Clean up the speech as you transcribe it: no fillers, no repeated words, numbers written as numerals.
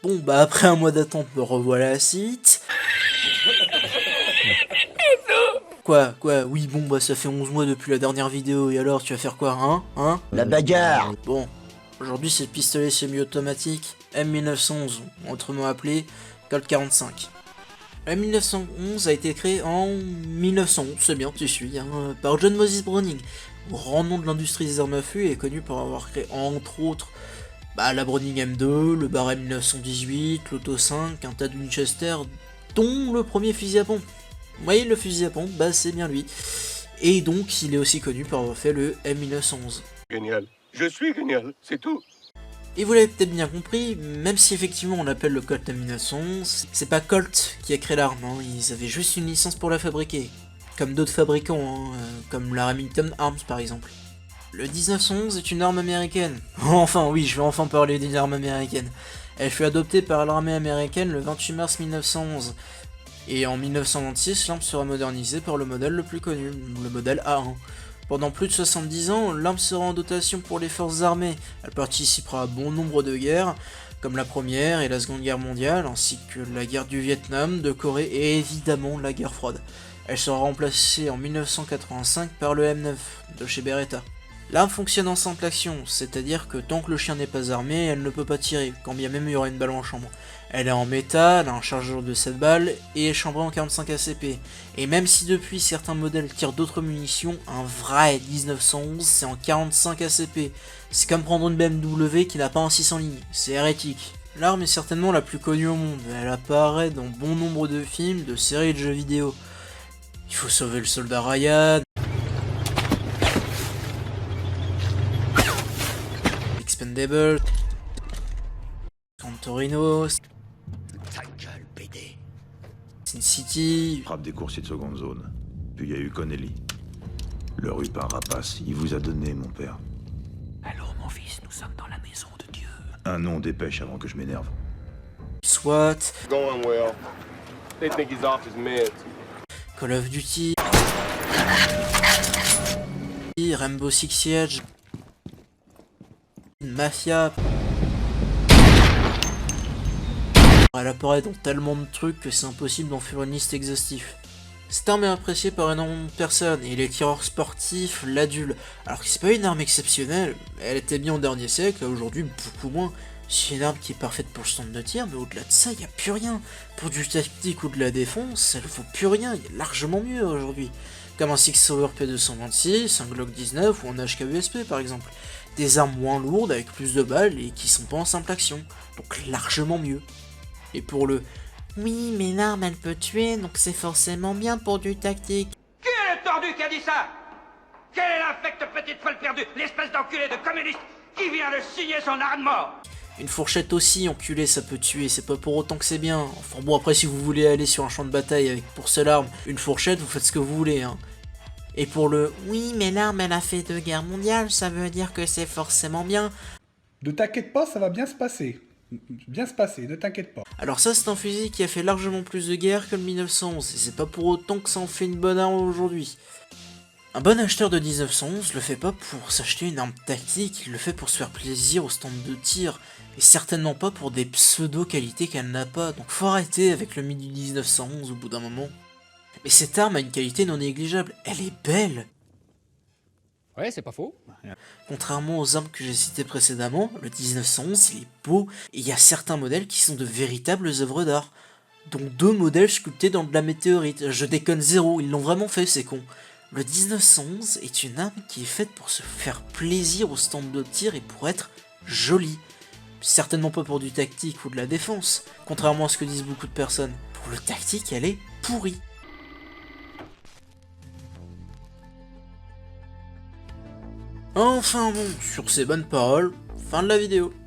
Bon bah après un mois d'attente, me revoilà à site. Quoi, oui bon bah ça fait 11 mois depuis la dernière vidéo, et alors tu vas faire quoi, hein? La bagarre. Bon, aujourd'hui c'est le pistolet semi-automatique M1911, autrement appelé Colt 45. Le M1911 a été créé en 1911, c'est bien, tu suis, par John Moses Browning, grand nom de l'industrie des armes à feu, et est connu pour avoir créé entre autres la Browning M2, le Barrett 1918, l'Auto 5, un tas de Winchester, dont le premier fusil à pompe. Vous voyez le fusil à pompe, c'est bien lui. Et donc il est aussi connu pour avoir fait le M1911. Génial. Je suis génial, c'est tout. Et vous l'avez peut-être bien compris, même si effectivement on l'appelle le Colt M1911, c'est pas Colt qui a créé l'arme, ils avaient juste une licence pour la fabriquer. Comme d'autres fabricants, comme la Remington Arms par exemple. Le 1911 est une arme américaine. Enfin oui, je vais enfin parler d'une arme américaine. Elle fut adoptée par l'armée américaine le 28 mars 1911. Et en 1926, l'arme sera modernisée par le modèle le plus connu, le modèle A1. Pendant plus de 70 ans, l'arme sera en dotation pour les forces armées. Elle participera à bon nombre de guerres, comme la Première et la Seconde Guerre mondiale, ainsi que la guerre du Vietnam, de Corée et évidemment la guerre froide. Elle sera remplacée en 1985 par le M9 de chez Beretta. L'arme fonctionne en simple action, c'est-à-dire que tant que le chien n'est pas armé, elle ne peut pas tirer, quand bien même il y aura une balle en chambre. Elle est en métal, un chargeur de 7 balles, et est chambrée en 45 ACP. Et même si depuis certains modèles tirent d'autres munitions, un vrai 1911 c'est en 45 ACP. C'est comme prendre une BMW qui n'a pas un 600 lignes, c'est hérétique. L'arme est certainement la plus connue au monde, elle apparaît dans bon nombre de films, de séries et de jeux vidéo. Il faut sauver le soldat Ryan, Expendables, Cantorino, Ta gueule, BD. Sin City, Frappe des coursiers de seconde zone. Puis il y a eu Connelly. Le rupin rapace, il vous a donné, mon père. Allô, mon fils, nous sommes dans la maison de Dieu. Un nom dépêche avant que je m'énerve. SWAT, Going well. They think he's off his meds. Call of Duty, Rainbow Six Siege, Mafia. Elle apparaît dans tellement de trucs que c'est impossible d'en faire une liste exhaustive. Cette arme est appréciée par énormément de personnes, et les tireurs sportifs l'adulent. Alors que c'est pas une arme exceptionnelle, elle était bien au dernier siècle, aujourd'hui beaucoup moins. C'est une arme qui est parfaite pour le stand de tir, mais au-delà de ça, il n'y a plus rien. Pour du tactique ou de la défense, elle vaut plus rien, il y a largement mieux aujourd'hui. Comme un Six Sauer P226, un Glock 19 ou un HK-USP par exemple. Des armes moins lourdes avec plus de balles et qui sont pas en simple action, donc largement mieux. Et pour le « oui mais l'arme elle peut tuer donc c'est forcément bien pour du tactique ». Qui est le tordu qui a dit ça? Quelle est l'infecte petite folle perdue, l'espèce d'enculé de communiste qui vient de signer son arrêt de mort? Une fourchette aussi, enculé, ça peut tuer, c'est pas pour autant que c'est bien. Enfin bon, après si vous voulez aller sur un champ de bataille avec pour seule arme une fourchette, vous faites ce que vous voulez, Et pour le « oui mais l'arme elle a fait 2 guerres mondiales, ça veut dire que c'est forcément bien ». Ne t'inquiète pas, ça va bien se passer. Bien se passer, ne t'inquiète pas. Alors ça c'est un fusil qui a fait largement plus de guerres que le 1911, et c'est pas pour autant que ça en fait une bonne arme aujourd'hui. Un bon acheteur de 1911 le fait pas pour s'acheter une arme tactique, il le fait pour se faire plaisir au stand de tir, et certainement pas pour des pseudo-qualités qu'elle n'a pas, donc faut arrêter avec le mythe du 1911 au bout d'un moment. Mais cette arme a une qualité non négligeable, elle est belle. Ouais, c'est pas faux. Contrairement aux armes que j'ai citées précédemment, le 1911 il est beau, et il y a certains modèles qui sont de véritables œuvres d'art. Dont 2 modèles sculptés dans de la météorite, je déconne zéro, ils l'ont vraiment fait ces cons. Le 1911 est une arme qui est faite pour se faire plaisir au stand de tir et pour être jolie. Certainement pas pour du tactique ou de la défense, contrairement à ce que disent beaucoup de personnes. Pour le tactique, elle est pourrie. Enfin bon, sur ces bonnes paroles, fin de la vidéo.